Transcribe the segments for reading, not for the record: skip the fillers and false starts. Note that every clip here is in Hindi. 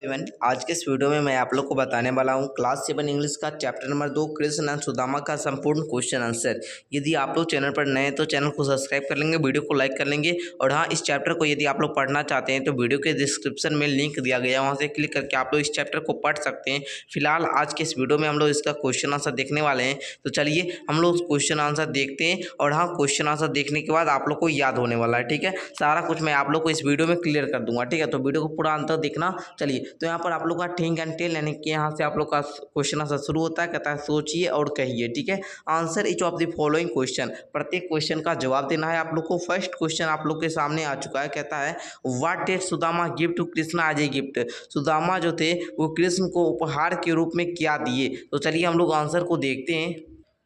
आज के इस वीडियो में मैं आप लोग को बताने वाला हूँ क्लास 7 इंग्लिश का chapter number 2 Krishna and Sudama का संपूर्ण क्वेश्चन आंसर। यदि आप लोग चैनल पर नए हैं तो चैनल को सब्सक्राइब कर लेंगे, वीडियो को लाइक कर लेंगे। और हाँ, इस चैप्टर को यदि आप लोग पढ़ना चाहते हैं तो वीडियो के डिस्क्रिप्शन में लिंक दिया गया है, वहाँ से क्लिक करके आप लोग इस चैप्टर को पढ़ सकते हैं। फिलहाल आज के इस वीडियो में हम लोग इसका क्वेश्चन आंसर देखने वाले हैं, तो चलिए हम लोग क्वेश्चन आंसर देखते हैं। और हाँ, क्वेश्चन आंसर देखने के बाद आप लोग को याद होने वाला है, ठीक है। सारा कुछ मैं आप लोग को इस वीडियो में क्लियर कर दूंगा, ठीक है। तो वीडियो को पूरा अंत देखना। चलिए, तो यहाँ पर आप लोग का थिंक एंड टेल यानी कि यहाँ से आप लोग का क्वेश्चन आंसर शुरू होता है। कहता है सोचिए और कहिए, ठीक है। Answer each of the following question, प्रत्येक क्वेश्चन का जवाब देना है आप लोग को। फर्स्ट क्वेश्चन आप लोग के सामने आ चुका है। कहता है what did Sudama give to Krishna as a gift. Sudama जो थे वो कृष्ण को उपहार के रूप में क्या दिए। तो चलिए हम लोग आंसर को देखते हैं।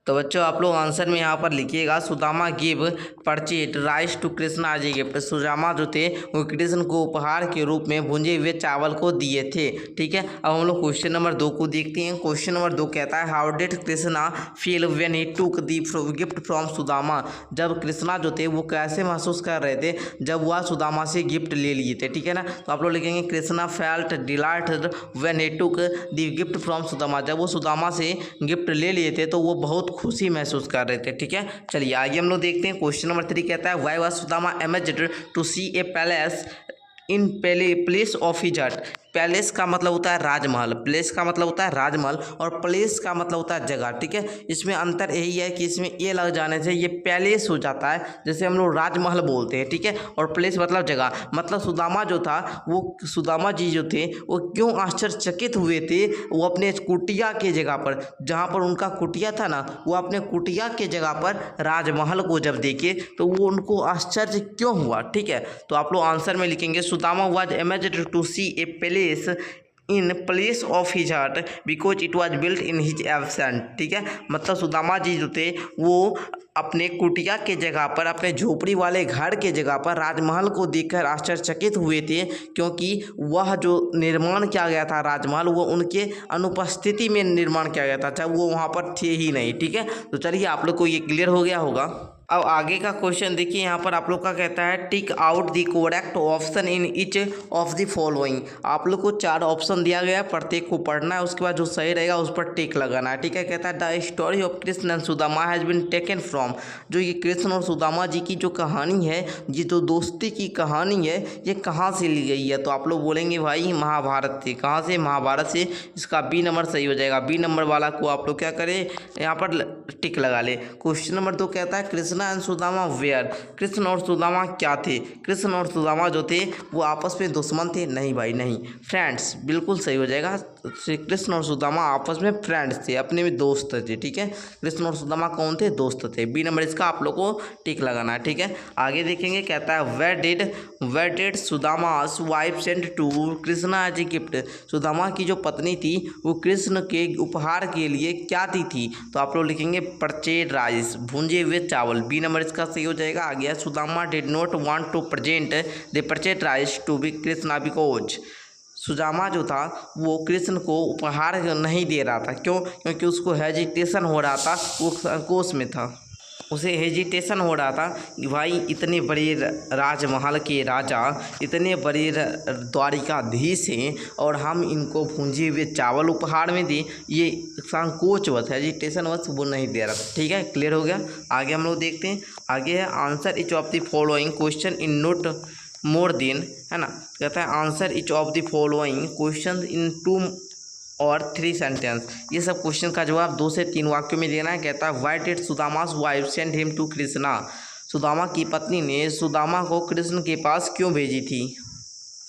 तो बच्चों आप लोग आंसर में यहाँ पर लिखिएगा Sudama give parched rice to Krishna as a gift. Sudama जो थे वो कृष्ण को उपहार के रूप में भुंजे हुए चावल को दिए थे, ठीक है। अब हम लोग क्वेश्चन नंबर 2 को देखते हैं। क्वेश्चन नंबर 2 कहता है how did Krishna feel when he टूक दी गिफ्ट फ्रॉम सुदामा। जब कृष्णा जो थे वो कैसे महसूस कर रहे थे जब वह सुदामा से गिफ्ट ले लिए थे, ठीक है ना। तो आप लोग लिखेंगे Krishna felt dilated when he टूक दी गिफ्ट फ्रॉम सुदामा। जब वो सुदामा से गिफ्ट ले लिए थे तो वो बहुत खुशी महसूस कर रहे थे, ठीक है। चलिए आगे हम लोग देखते हैं। क्वेश्चन नंबर 3 कहता है why was Sudama amazed to see a palace in place of his hut. Palace का मतलब होता है राजमहल, प्लेस का मतलब होता है राजमहल, और प्लेस का मतलब होता है जगह, ठीक है। इसमें अंतर यही है कि इसमें ए लग जाने से ये पैलेस हो जाता है, जैसे हम लोग राजमहल बोलते हैं, ठीक है। और प्लेस मतलब जगह। मतलब सुदामा जो था वो सुदामा जी जो थे वो क्यों आश्चर्यचकित हुए थे, वो अपने कुटिया के जगह पर, जहाँ पर उनका कुटिया था ना, वो अपने कुटिया के जगह पर राजमहल को जब देखे तो वो उनको आश्चर्य क्यों हुआ, ठीक है। तो आप लोग आंसर में लिखेंगे Sudama was amazed to see a palace in place of his heart because it was built in his absent, ठीक है। मतलब सुदामा जी जो थे वो अपने कुटिया के जगह पर, अपने झोपड़ी वाले घर के जगह पर राजमहल को देखकर आश्चर्यचकित हुए थे, क्योंकि वह जो निर्माण किया गया था राजमहल वो उनके अनुपस्थिति में निर्माण किया गया था, चाहे वो वहाँ पर थे ही नहीं, ठीक है। तो चलिए आप लोग को ये क्लियर हो गया होगा। अब आगे का क्वेश्चन देखिए, यहाँ पर आप लोग का कहता है tick out the correct option in each of the following. आप लोग को 4 ऑप्शन दिया गया है, प्रत्येक को पढ़ना है, उसके बाद जो सही रहेगा उस पर टिक लगाना है, ठीक है। कहता है the story of Krishna and Sudama has been taken from. जो ये कृष्ण और सुदामा जी की जो कहानी है, ये जो दोस्ती की कहानी है, ये कहाँ से ली गई है। तो आप लोग बोलेंगे भाई महाभारत से। कहाँ से? महाभारत से। इसका बी नंबर सही हो जाएगा। बी नंबर वाला को आप लोग क्या करें, यहाँ पर टिक लगा ले। क्वेश्चन नंबर 2 कहता है कृष्णा एंड सुदामा वेयर। कृष्ण और सुदामा क्या थे? कृष्ण और सुदामा जो थे वो आपस में दुश्मन थे? नहीं भाई नहीं, फ्रेंड्स। बिल्कुल सही हो जाएगा। श्री कृष्ण और सुदामा आपस में फ्रेंड्स थे, अपने में दोस्त थे, ठीक है। कृष्ण और सुदामा कौन थे? दोस्त थे। बी नंबर इसका आप लोग को टिक लगाना है, ठीक है। आगे देखेंगे, कहता है where did Sudama's wife send to Krishna as a gift. Sudama की जो पत्नी थी वो कृष्ण के उपहार के लिए क्या दी थी? तो आप लोग लिखेंगे परचेज राइस, भूंजे हुए चावल। बी नंबर इसका सही हो जाएगा। आ गया Sudama did not want to present the parched rice to be Krishna because. Sudama जो था वो कृष्ण को उपहार नहीं दे रहा था, क्यों? क्योंकि उसको हेजिटेशन हो रहा था, वो संकोच में था, उसे हेजिटेशन हो रहा था कि भाई इतने बड़े राजमहल के राजा, इतने बड़े द्वारिकाधीश हैं और हम इनको भूंजे हुए चावल उपहार में दें, ये संकोचवश हेजिटेशनवश वो नहीं दे रहा था, ठीक है। क्लियर हो गया। आगे हम लोग देखते हैं। आगे है answer each of the following question in note more than, है ना। कहता है answer each of the following question in 2 और 3 सेंटेंस। ये सब क्वेश्चन का जवाब 2 से 3 वाक्यों में देना है। कहता है why did Sudama's wife send him to Krishna. Sudama की पत्नी ने सुदामा को कृष्ण के पास क्यों भेजी थी?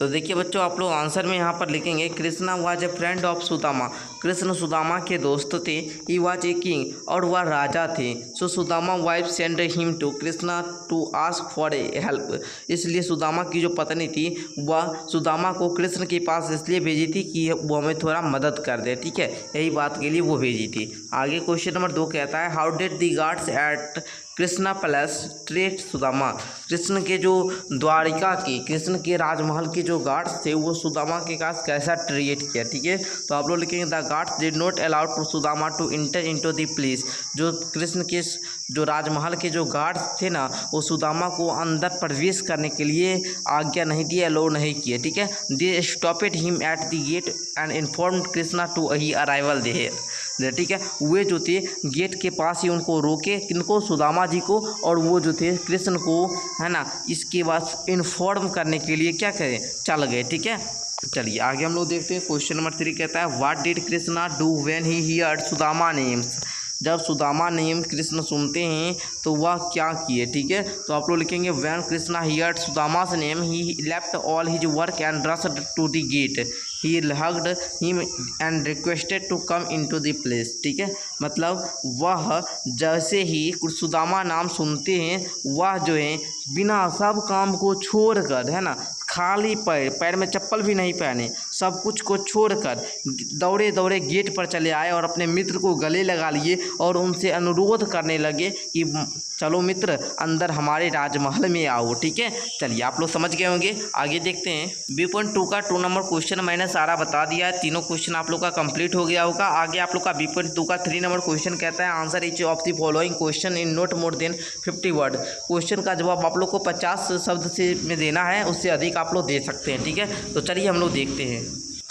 तो देखिए बच्चों, आप लोग आंसर में यहाँ पर लिखेंगे Krishna was A friend of Sudama. Krishna Sudama के दोस्त थे। ही वाज ए किंग, और वह राजा थे। So Sudama wife send him to Krishna to ask for a help. इसलिए सुदामा की जो पत्नी थी वह सुदामा को कृष्ण के पास इसलिए भेजी थी कि वो हमें थोड़ा मदद कर दे, ठीक है। यही बात के लिए वो भेजी थी। आगे क्वेश्चन नंबर 2 कहता है how did the guards at Krishna plus treat Sudama. Krishna के जो द्वारिका के, कृष्ण के राजमहल के जो गार्ड्स थे वो सुदामा के पास कैसा ट्रीट किया। ठीक है, तो आप लोग लिखेंगे the guards did not allowed to Sudama to enter into the place. जो कृष्ण के जो राजमहल के जो गार्ड्स थे ना, वो सुदामा को अंदर प्रवेश करने के लिए आज्ञा नहीं दी, अलाउ नहीं किए। ठीक है, they stopped him at the gate and informed Krishna to he arrival there. ठीक है, वे जो थे गेट के पास ही उनको रोके, किनको, सुदामा जी को, और वो जो थे कृष्ण को, है ना, इसके बाद इन्फॉर्म करने के लिए क्या करें, चल गए। ठीक है, चलिए आगे हम लोग देखते हैं। क्वेश्चन नंबर 3 कहता है what did Krishna do when he heard Sudama names. जब सुदामा नेम कृष्ण सुनते हैं तो वह क्या किए। ठीक है, तो आप लोग लिखेंगे when Krishna heard Sudama's name he left all his work and rushed to the gate, he hugged him and requested to come into the place. ठीक है, मतलब वह जैसे ही सुदामा नाम सुनते हैं वह जो है बिना सब काम को छोड़कर, है ना, खाली पैर में चप्पल भी नहीं पहने, सब कुछ को छोड़कर दौड़े दौड़े गेट पर चले आए और अपने मित्र को गले लगा लिए और उनसे अनुरोध करने लगे कि चलो मित्र अंदर हमारे राजमहल में आओ। ठीक है, चलिए आप लोग समझ गए होंगे, आगे देखते हैं। B.2 का 2 नंबर क्वेश्चन मैंने सारा बता दिया है, तीनों क्वेश्चन आप लोग का कंप्लीट हो गया होगा। आगे आप लोग का B.2 का 3 नंबर क्वेश्चन कहता है answer each of the following question in not more than 50 word. Question का जवाब आप लोग को 50 शब्द से में देना है, उससे अधिक आप लोग दे सकते हैं। ठीक है, तो चलिए हम लोग देखते हैं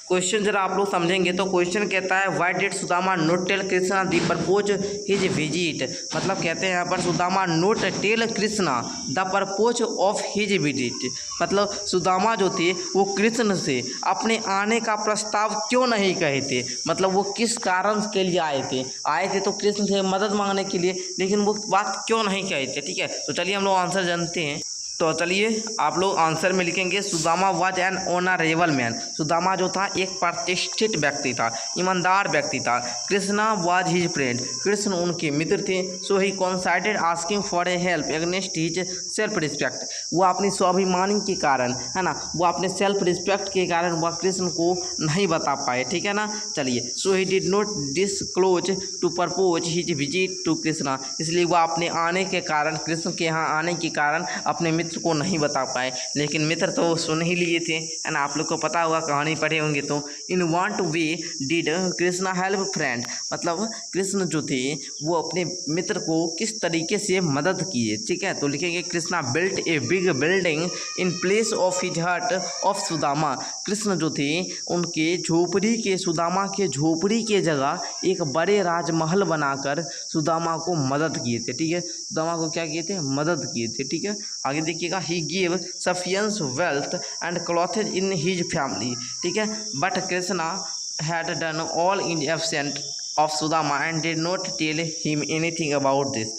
क्वेश्चन, जरा आप लोग समझेंगे। तो क्वेश्चन कहता है why did Sudama not tell Krishna the purpose his visit. मतलब कहते हैं यहाँ पर Sudama not tell Krishna the purpose of his visit. मतलब सुदामा जो थे वो कृष्ण से अपने आने का प्रस्ताव क्यों नहीं कहे थे, मतलब वो किस कारण के लिए आए थे तो कृष्ण से मदद मांगने के लिए, लेकिन वो बात क्यों नहीं कहे थे। ठीक है, तो चलिए हम लोग आंसर जानते हैं। तो चलिए आप लोग आंसर में लिखेंगे Sudama was an honourable man. Sudama जो था एक प्रतिष्ठित व्यक्ति था, ईमानदार व्यक्ति था। Krishna was his friend, Krishna उनके मित्र थे। So he considered asking for a help against his self respect. वो अपनी स्वाभिमानी के कारण, है ना, वो अपने सेल्फ रिस्पेक्ट के कारण वह कृष्ण को नहीं बता पाए। ठीक है ना, चलिए so he did not disclose to purpose his visit to Krishna. इसलिए वह अपने आने के कारण, कृष्ण के यहाँ आने के कारण अपने मित्र को नहीं बता पाए, लेकिन मित्र तो सुन ही लिए थे, है ना, आप लोग को पता होगा, कहानी पढ़े होंगे। तो in what way did Krishna help friend. मतलब कृष्ण जो थे वो अपने मित्र को किस तरीके से मदद किए। ठीक है, तो लिखेंगे Krishna built a big building in place of his हट ऑफ सुदामा। कृष्ण जो थे उनके झोपड़ी के, सुदामा के झोपड़ी के जगह एक बड़े राजमहल बनाकर सुदामा को मदद किए थे। ठीक है, सुदामा को क्या किए थे, मदद किए थे। ठीक है, आगे देखिएगा he give sufficient wealth and clothes in his family. ठीक है, but Krishna had done all in absent of Sudama and did not tell him anything about this.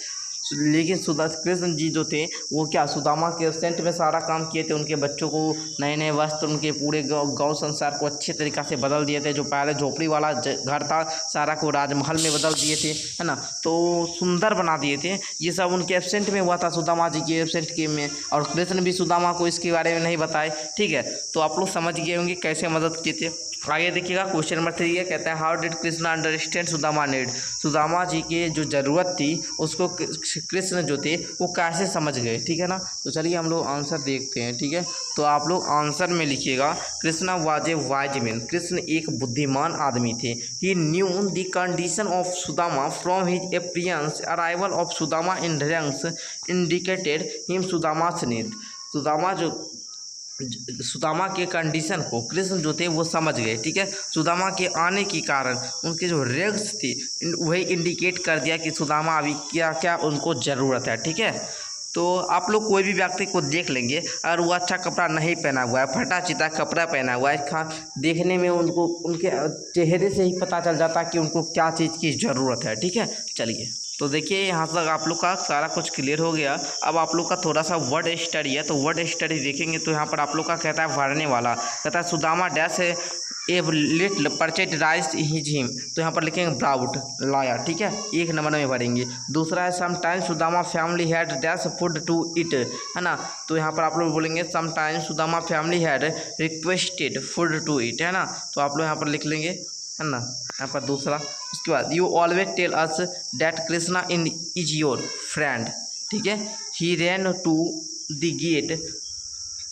लेकिन कृष्ण जी जो थे वो क्या, सुदामा के एब्सेंट में सारा काम किए थे, उनके बच्चों को नए नए वस्त्र, उनके पूरे गांव संसार को अच्छे तरीक़ा से बदल दिए थे। जो पहले झोपड़ी वाला घर था सारा को राजमहल में बदल दिए थे, है ना, तो सुंदर बना दिए थे। ये सब उनके एब्सेंट में हुआ था, सुदामा जी के एब्सेंट के में, और कृष्ण भी सुदामा को इसके बारे में नहीं बताए। ठीक है, तो आप लोग समझ गए होंगे कैसे मदद किए थे। आगे देखिएगा क्वेश्चन नंबर 3 है, कहता है how did Krishna understand Sudama need. Sudama ji के जो ज़रूरत थी उसको कृष्ण जो थे वो कैसे समझ गए। ठीक है ना, तो चलिए हम लोग आंसर देखते हैं। ठीक है, तो आप लोग आंसर में लिखिएगा Krishna was a wise man. Krishna एक बुद्धिमान आदमी थे। He knew the condition of Sudama from his appearance arrival of Sudama in rags indicated him Sudama's need. Sudama के कंडीशन को कृष्ण जो थे वो समझ गए। ठीक है, सुदामा के आने के कारण उनके जो रैंक्स थे वही इंडिकेट कर दिया कि सुदामा अभी क्या क्या उनको ज़रूरत है। ठीक है, तो आप लोग कोई भी व्यक्ति को देख लेंगे, अगर वो अच्छा कपड़ा नहीं पहना हुआ है, फटा चिता कपड़ा पहना हुआ है, देखने में उनको उनके चेहरे से ही पता चल जाता है कि उनको क्या चीज़ की ज़रूरत है। ठीक है, चलिए तो देखिए यहाँ तक आप लोग का सारा कुछ क्लियर हो गया। अब आप लोग का थोड़ा सा वर्ड स्टडी है, तो वर्ड स्टडी देखेंगे तो यहाँ पर आप लोग का कहता है भरने वाला, कहता है Sudama dash a little purchase rice his him. तो यहाँ पर लिखेंगे ब्राउट लाया। ठीक है, 1 नंबर में भरेंगे। दूसरा है sometimes Sudama family had dash food to eat, है ना, तो यहाँ पर आप लोग बोलेंगे sometimes Sudama family had requested food to eat, है ना, तो आप लोग यहाँ पर लिख लेंगे, है ना, यहाँ पर दूसरा। उसके बाद you always tell us that Krishna in is your friend. ठीक है, he ran to the gate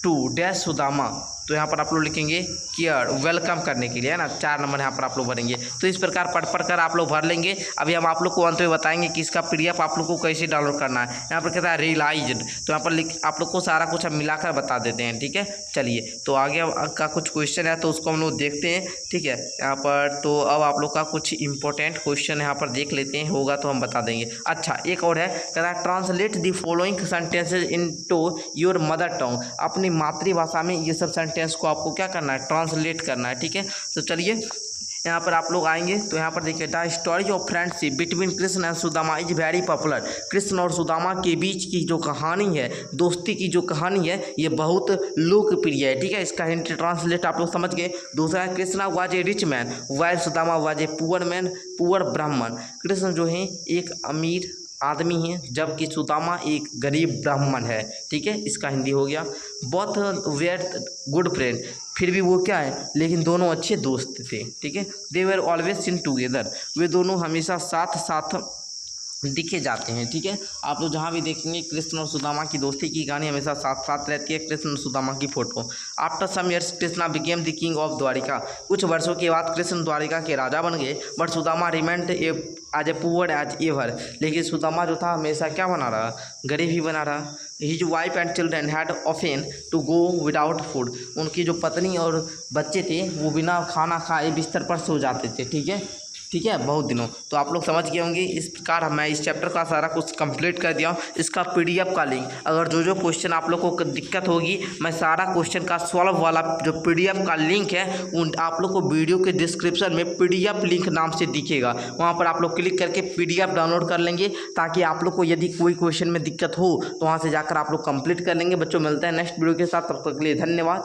to dash Sudama, तो यहाँ पर आप लोग लिखेंगे केयर, वेलकम करने के लिए, है ना। 4 नंबर यहाँ पर आप लोग भरेंगे। तो इस प्रकार पढ़ कर आप लोग भर लेंगे। अभी हम आप लोग को अंत में बताएंगे कि इसका PDF आप लोग को कैसे डाउनलोड करना है। यहाँ पर कहता है रियलाइज्ड, तो यहाँ पर आप लोग को सारा कुछ हम मिलाकर बता देते हैं, ठीक है। चलिए, तो आगे का कुछ क्वेश्चन है तो उसको हम लोग देखते हैं, ठीक है। यहाँ पर तो अब आप लोग का कुछ इंपॉर्टेंट क्वेश्चन यहाँ पर देख लेते हैं, होगा तो हम बता देंगे। अच्छा, एक और है, कहता है translate the following sentences into your mother tongue, अपनी मातृभाषा में ये सब सेंटेंस को आपको क्या करना है, ट्रांसलेट करना है, ठीक है। तो चलिए यहाँ पर आप लोग आएंगे तो यहाँ पर देखिए, the story of friendship between Krishna and Sudama is very popular, Krishna और सुदामा के बीच की जो कहानी है, दोस्ती की जो कहानी है, ये बहुत लोकप्रिय है, ठीक है। इसका हिंट ट्रांसलेट आप लोग समझ गए। दूसरा है, Krishna was A rich man while Sudama was a poor man, poor ब्राह्मण, कृष्ण जो है एक अमीर आदमी है जबकि सुदामा एक गरीब ब्राह्मण है, ठीक है। इसका हिंदी हो गया। बोथ वेर गुड फ्रेंड, फिर भी वो क्या है, लेकिन दोनों अच्छे दोस्त थे, ठीक है। दे वर ऑलवेज सीन टुगेदर, वे दोनों हमेशा साथ साथ दिखे जाते हैं, ठीक है। आप लोग जहाँ भी देखेंगे कृष्ण और सुदामा की दोस्ती की कहानी हमेशा साथ साथ रहती है, कृष्ण और सुदामा की photo. After some years Krishna became the king of Dwarika, कुछ वर्षों के बाद कृष्ण द्वारिका के राजा बन गए। But Sudama remained as a poor as ever, लेकिन सुदामा जो था हमेशा क्या बना रहा, गरीब ही बना रहा। His wife and children had often to go without food, उनकी जो पत्नी और बच्चे थे वो बिना खाना खाए बिस्तर पर सो जाते थे, ठीक है, ठीक है, बहुत दिनों। तो आप लोग समझ गए होंगे। इस प्रकार मैं इस चैप्टर का सारा कुछ कंप्लीट कर दिया हूँ। इसका PDF का लिंक, अगर जो जो क्वेश्चन आप लोग को दिक्कत होगी, मैं सारा क्वेश्चन का सॉल्व वाला जो PDF का लिंक है उन आप लोग को वीडियो के डिस्क्रिप्शन में PDF लिंक नाम से दिखेगा, वहाँ पर आप लोग क्लिक करके PDF डाउनलोड कर लेंगे, ताकि आप लोग को यदि कोई क्वेश्चन में दिक्कत हो तो वहाँ से जाकर आप लोग कंप्लीट कर लेंगे। बच्चों, मिलते हैं नेक्स्ट वीडियो के साथ, तब तक के लिए धन्यवाद।